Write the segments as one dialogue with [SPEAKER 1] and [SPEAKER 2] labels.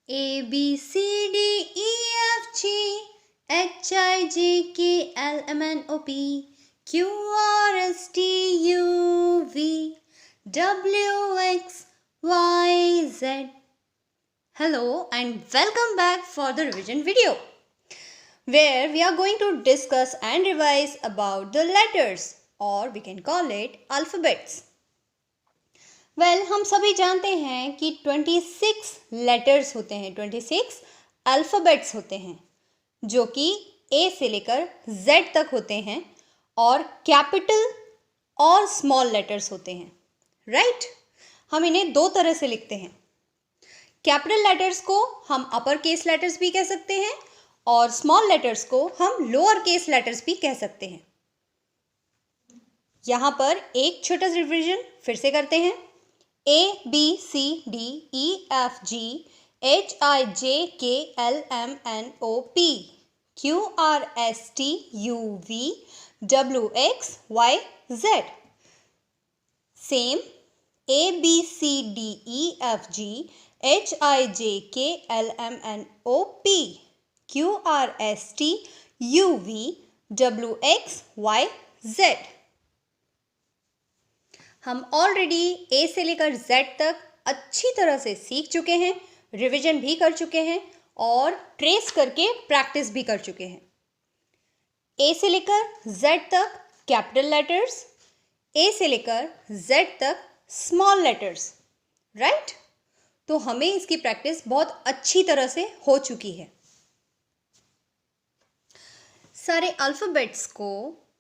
[SPEAKER 1] A B C D E F G H I J K L M N O P Q R S T U V W X Y Z. Hello and welcome back for the revision video, where we are going to discuss and revise about the letters, or we can call it alphabets. हम सभी जानते हैं कि 26 letters होते हैं, 26 alphabets होते हैं, जो कि ए से लेकर जेड तक होते हैं और कैपिटल और स्मॉल लेटर्स होते हैं, राइट? हम इन्हें दो तरह से लिखते हैं। कैपिटल लेटर्स को हम अपर केस लेटर्स भी कह सकते हैं और स्मॉल लेटर्स को हम लोअर केस लेटर्स भी कह सकते हैं। यहाँ पर एक छोटा सा रिविजन फिर से करते हैं। A, B, C, D, E, F, G, H, I, J, K, L, M, N, O, P, Q, R, S, T, U, V, W, X, Y, Z. Same. A, B, C, D, E, F, G, H, I, J, K, L, M, N, O, P, Q, R, S, T, U, V, W, X, Y, Z. हम already ए से लेकर Z तक अच्छी तरह से सीख चुके हैं, रिवीजन भी कर चुके हैं और ट्रेस करके प्रैक्टिस भी कर चुके हैं। ए से लेकर जेड तक कैपिटल लेटर्स, ए से लेकर जेड तक स्मॉल लेटर्स, राइट? तो हमें इसकी प्रैक्टिस बहुत अच्छी तरह से हो चुकी है। सारे अल्फ़ाबेट्स को,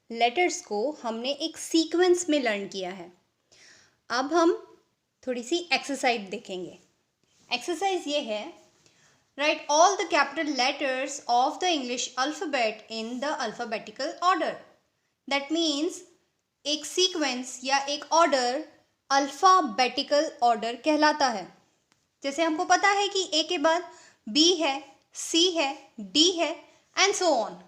[SPEAKER 1] लेटर्स को हमने एक सीक्वेंस में लर्न किया है। अब हम थोड़ी सी एक्सरसाइज देखेंगे। एक्सरसाइज ये है, right all the capital letters of the English alphabet in the alphabetical order. That means एक सीक्वेंस या एक ऑर्डर अल्फ़ाबेटिकल ऑर्डर कहलाता है। जैसे हमको पता है कि ए के बाद बी है, सी है, डी है and so on.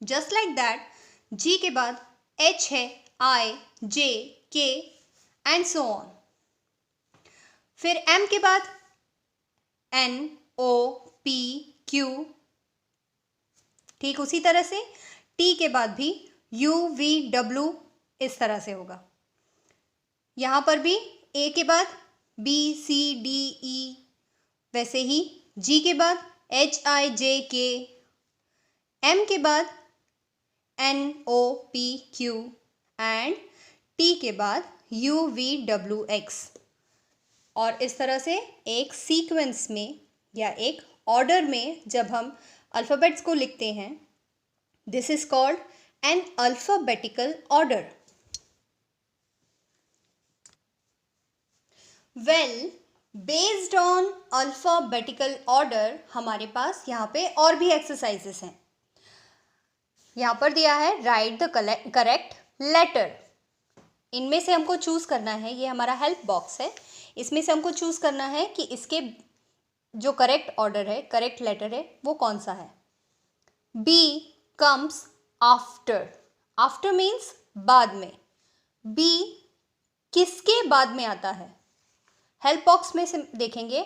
[SPEAKER 1] Just like that G के बाद एच है, I, J, K and so on. फिर एम के बाद एन, ओ, पी, क्यू, ठीक उसी तरह से टी के बाद भी यू, वी, डब्ल्यू इस तरह से होगा। यहां पर भी ए के बाद बी, सी, डी, ई, वैसे ही जी के बाद एच, आई, जे, के, एम के बाद N, O, P, Q and T के बाद यू, वी, डब्ल्यू, एक्स। और इस तरह से एक सीक्वेंस में या एक ऑर्डर में जब हम अल्फ़ाबेट्स को लिखते हैं, this is called an alphabetical order. Well, based on alphabetical order हमारे पास यहाँ पे और भी एक्सरसाइजेस हैं। यहाँ पर दिया है राइट द करेक्ट लेटर। इनमें से हमको चूज़ करना है, ये हमारा हेल्प बॉक्स है, इसमें से हमको चूज़ करना है कि इसके जो करेक्ट ऑर्डर है, करेक्ट लेटर है, वो कौन सा है। B comes after. After means बाद में। बी किसके बाद में आता है? हेल्प बॉक्स में से देखेंगे,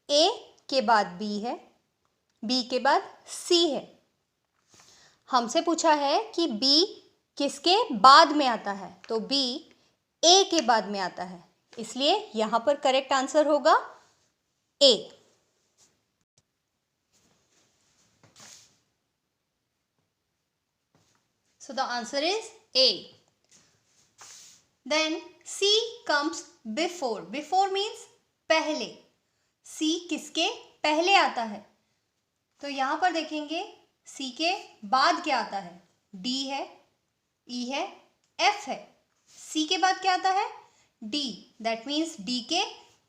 [SPEAKER 1] ए के बाद बी है, बी के बाद सी है। हमसे पूछा है कि बी किसके बाद में आता है, तो बी ए के बाद में आता है, इसलिए यहां पर करेक्ट आंसर होगा A. So the answer is A. Then C comes before. Before means पहले। सी किसके पहले आता है? तो यहां पर देखेंगे सी के बाद क्या आता है? डी है, ई है, एफ है। सी के बाद क्या आता है? डी। दैट मीन्स डी के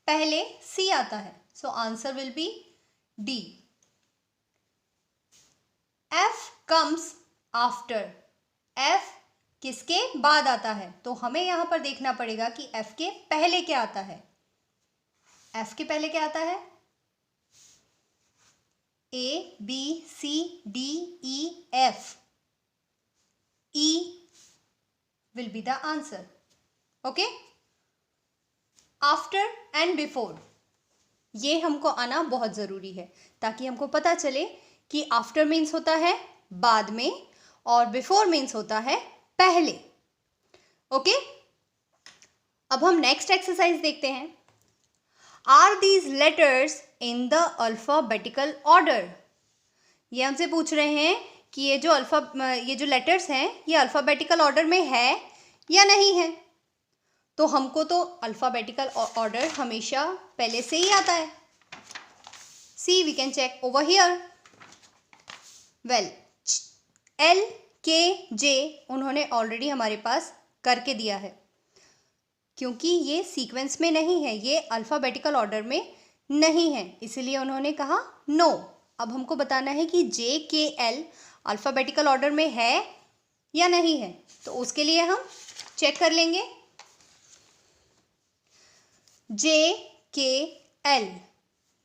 [SPEAKER 1] पहले सी आता है, so answer will B D. F comes after. F किसके बाद आता है? तो हमें यहां पर देखना पड़ेगा कि एफ के पहले क्या आता है। एफ के पहले क्या आता है? A, B, C, D, E, F. E will be the answer. Okay? After and before. ये हमको आना बहुत ज़रूरी है ताकि हमको पता चले कि आफ्टर मीन्स होता है बाद में और बिफोर मीन्स होता है पहले। ओके, अब हम नेक्स्ट एक्सरसाइज देखते हैं। Are these letters in the alphabetical order? ये हमसे पूछ रहे हैं कि ये जो लेटर्स हैं ये अल्फ़ाबेटिकल ऑर्डर में है या नहीं है। तो हमको तो अल्फ़ाबेटिकल ऑर्डर हमेशा पहले से ही आता है। C, we can check over here. Well, L K J उन्होंने ऑलरेडी हमारे पास करके दिया है, क्योंकि ये सीक्वेंस में नहीं है, ये अल्फ़ाबेटिकल ऑर्डर में नहीं है, इसलिए उन्होंने कहा नो। अब हमको बताना है कि जे के एल अल्फ़ाबेटिकल ऑर्डर में है या नहीं है। तो उसके लिए हम चेक कर लेंगे। जे के एल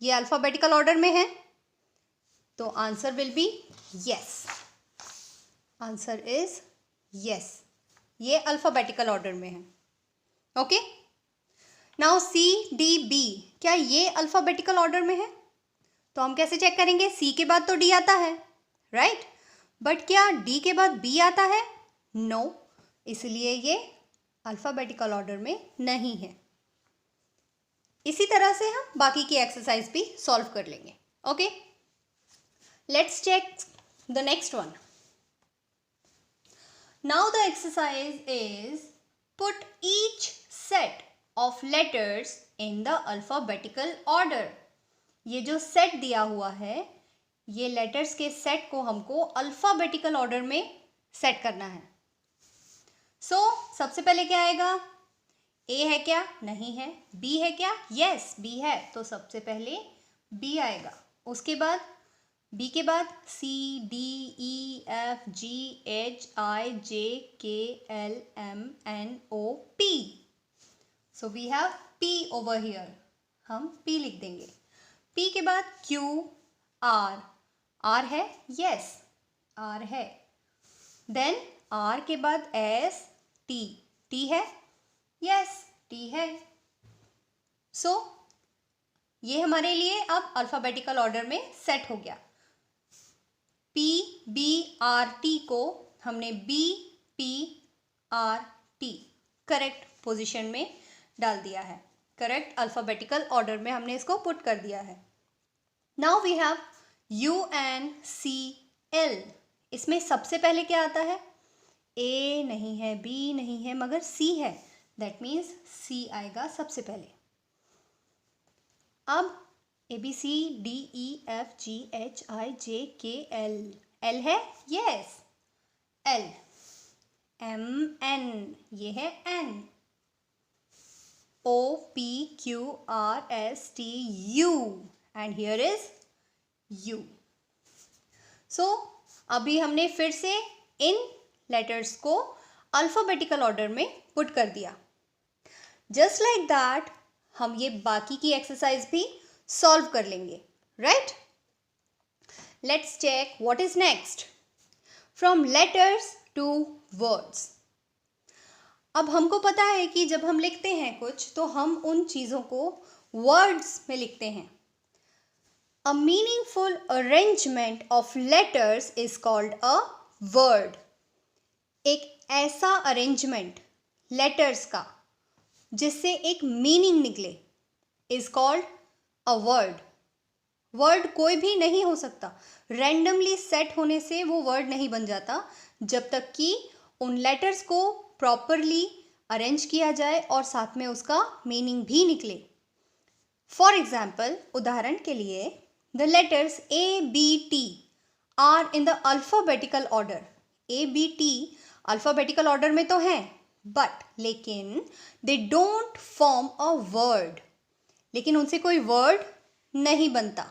[SPEAKER 1] ये अल्फ़ाबेटिकल ऑर्डर में है, तो answer will be yes. Answer is yes, ये अल्फ़ाबेटिकल ऑर्डर में है। Okay, now C D B, क्या ये अल्फ़ाबेटिकल ऑर्डर में है? तो हम कैसे चेक करेंगे? सी के बाद तो डी आता है, राइट? बट क्या डी के बाद बी आता है? नो, इसलिए ये अल्फ़ाबेटिकल ऑर्डर में नहीं है। इसी तरह से हम बाकी की एक्सरसाइज भी सॉल्व कर लेंगे। Okay, let's check the next one. Now the exercise is put each set of letters in the alphabetical order. ये जो सेट दिया हुआ है, ये लेटर्स के सेट को हमको अल्फ़ाबेटिकल ऑर्डर में सेट करना है। सबसे पहले क्या आएगा? ए है क्या? नहीं है। बी है क्या? यस, बी है, तो सबसे पहले बी आएगा। उसके बाद बी के बाद C D E F G H I J K L M N O P. So we have P over here, हम पी लिख देंगे। पी के बाद क्यू आर, आर है? यस, आर है। देन आर के बाद एस टी, टी है? यस, टी है। सो ये हमारे लिए अब अल्फ़ाबेटिकल ऑर्डर में सेट हो गया। पी बी आर टी को हमने B P R T correct position में डाल दिया है, करेक्ट अल्फ़ाबेटिकल ऑर्डर में हमने इसको पुट कर दिया है। Now we have U N C L. इसमें सबसे पहले क्या आता है? ए नहीं है, बी नहीं है, मगर सी है, दैट मीन्स सी आएगा सबसे पहले। अब A B C D E F G H I J K L, L है? Yes, L. एम एन, ये है N. O P Q R S T U, and here is U. So अभी हमने फिर से इन लेटर्स को alphabetical order में पुट कर दिया। जस्ट लाइक दैट हम ये बाकी की एक्सरसाइज भी सॉल्व कर लेंगे, right? Let's check what is next. From letters to words. अब हमको पता है कि जब हम लिखते हैं कुछ तो हम उन चीज़ों को वर्ड्स में लिखते हैं। A meaningful arrangement of letters is called a word. एक ऐसा अरेंजमेंट लेटर्स का जिससे एक मीनिंग निकले is called a word. Word कोई भी नहीं हो सकता, रैंडमली सेट होने से वो वर्ड नहीं बन जाता जब तक कि उन लेटर्स को प्रॉपरली अरेंज किया जाए और साथ में उसका मीनिंग भी निकले। फॉर एग्जाम्पल, उदाहरण के लिए, the letters A B T R in the alphabetical order. A B T alphabetical order में तो हैं, बट लेकिन they don't form a word, लेकिन उनसे कोई वर्ड नहीं बनता।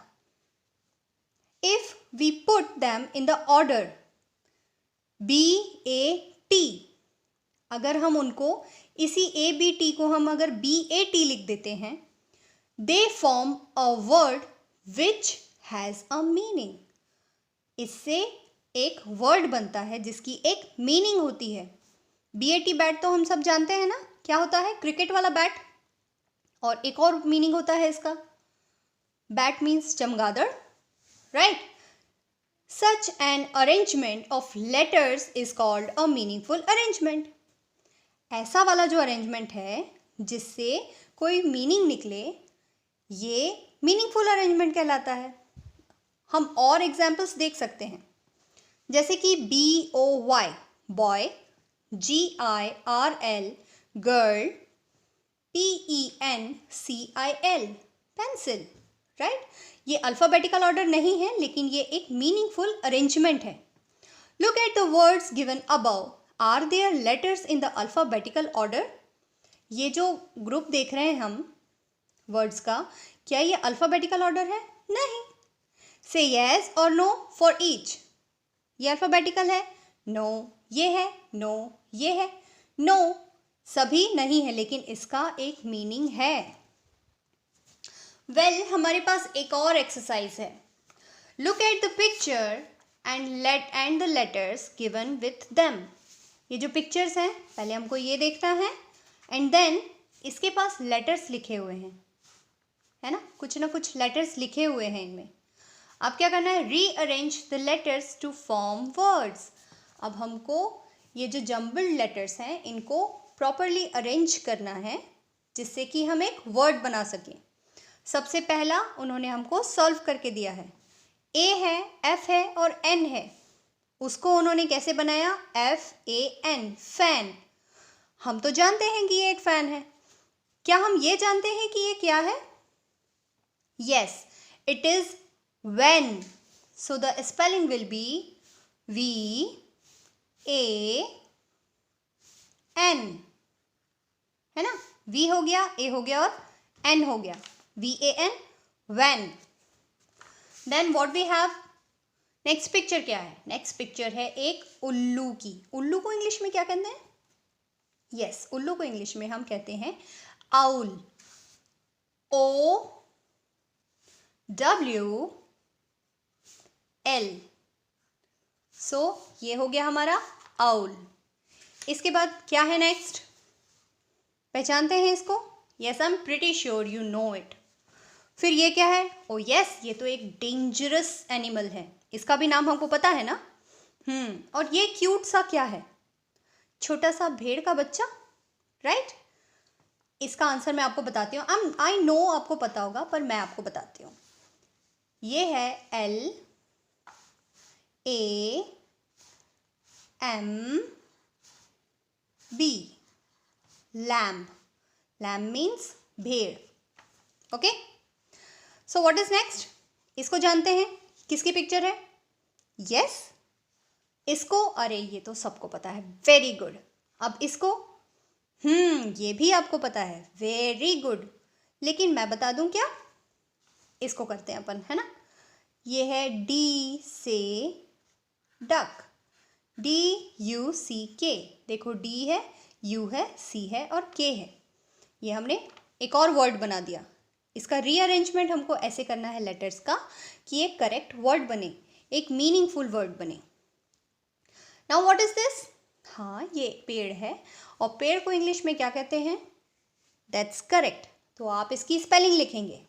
[SPEAKER 1] If we put them in the order B A T, अगर हम उनको इसी ए बी टी को हम अगर बी ए टी लिख देते हैं, they form a word which has a meaning. इससे एक वर्ड बनता है जिसकी एक मीनिंग होती है। बी ए टी बैट तो हम सब जानते हैं ना, क्या होता है? क्रिकेट वाला बैट। और एक और मीनिंग होता है इसका, Bat means चमगादड़, right? Such an arrangement of letters is called a meaningful arrangement. ऐसा वाला जो अरेंजमेंट है जिससे कोई मीनिंग निकले, ये मीनिंगफुल अरेंजमेंट कहलाता है. हम और एग्जाम्पल्स देख सकते हैं, जैसे कि BOY boy, GIRL girl, PENCIL pencil, right? ये अल्फ़ाबेटिकल ऑर्डर नहीं है, लेकिन ये एक मीनिंगफुल अरेंजमेंट है. Look at the words given above. Are there letters in the alphabetical order? ये जो ग्रुप देख रहे हैं हम वर्ड्स का, क्या ये अल्फ़ाबेटिकल ऑर्डर है? नहीं. से येस और नो फॉर ईच. ये अल्फ़ाबेटिकल है? नो. ये है? नो. ये है? नो. सभी नहीं है, लेकिन इसका एक मीनिंग है. वेल, हमारे पास एक और एक्सरसाइज है. Look at the picture and the letters given with them. ये जो पिक्चर्स हैं, पहले हमको ये देखना है, एंड देन इसके पास लेटर्स लिखे हुए हैं, है ना? कुछ ना कुछ लेटर्स लिखे हुए हैं इनमें. अब क्या करना है? Rearrange the letters to form words. अब हमको ये जो जम्बल्ड लेटर्स हैं इनको प्रॉपरली अरेंज करना है, जिससे कि हम एक वर्ड बना सकें. सबसे पहला उन्होंने हमको सॉल्व करके दिया है. ए है, एफ है और एन है. उसको उन्होंने कैसे बनाया? FAN, fan. हम तो जानते हैं कि ये एक फैन है. क्या हम ये जानते हैं कि ये क्या है? Yes, it is when. So the spelling will be VAN, है ना? V हो गया, A हो गया और N हो गया. VAN, when. Then what we have? Next picture क्या है? नेक्स्ट पिक्चर है एक उल्लू की. उल्लू को इंग्लिश में क्या कहते हैं? यस, उल्लू को इंग्लिश में हम कहते हैं आउल. OWL. सो ये हो गया हमारा आउल. इसके बाद क्या है नेक्स्ट? पहचानते हैं इसको? Yes, I am pretty sure you know it. फिर ये क्या है? ओ यस, ये तो एक डेंजरस एनिमल है. इसका भी नाम हमको पता है ना? और ये क्यूट सा क्या है? छोटा सा भेड़ का बच्चा, राइट? इसका आंसर मैं आपको बताती हूँ. आई नो आपको पता होगा, पर मैं आपको बताती हूँ. ये है LAMB. लैम्ब. लैम्ब मीन्स भेड़. Okay, so what is next? इसको जानते हैं. किसकी पिक्चर है? यस, इसको, अरे ये तो सबको पता है. Very good. अब इसको, ये भी आपको पता है. Very good. लेकिन मैं बता दूं क्या? इसको करते हैं अपन, है ना? ये है D से डक. DUCK. देखो, D है, U है, C है और K है. ये हमने एक और वर्ड बना दिया. इसका रीअरेंजमेंट हमको ऐसे करना है लेटर्स का कि एक करेक्ट वर्ड बने, एक मीनिंगफुल वर्ड बने. Now what is this? हाँ, ये पेड़ है, और पेड़ को इंग्लिश में क्या कहते हैं? That's correct. तो आप इसकी स्पेलिंग लिखेंगे.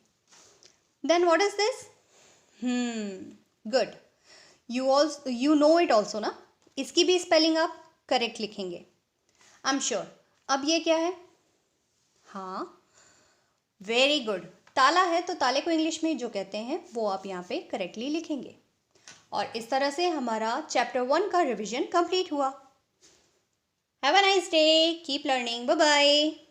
[SPEAKER 1] Then what is this? Good. You know it also ना? इसकी भी स्पेलिंग आप करेक्ट लिखेंगे, आई एम श्योर. अब ये क्या है? हाँ, वेरी गुड. ताला है, तो ताले को इंग्लिश में जो कहते हैं वो आप यहाँ पे करेक्टली लिखेंगे. और इस तरह से हमारा चैप्टर 1 का रिवीजन कंप्लीट हुआ. Have a nice day. Keep learning. Bye bye.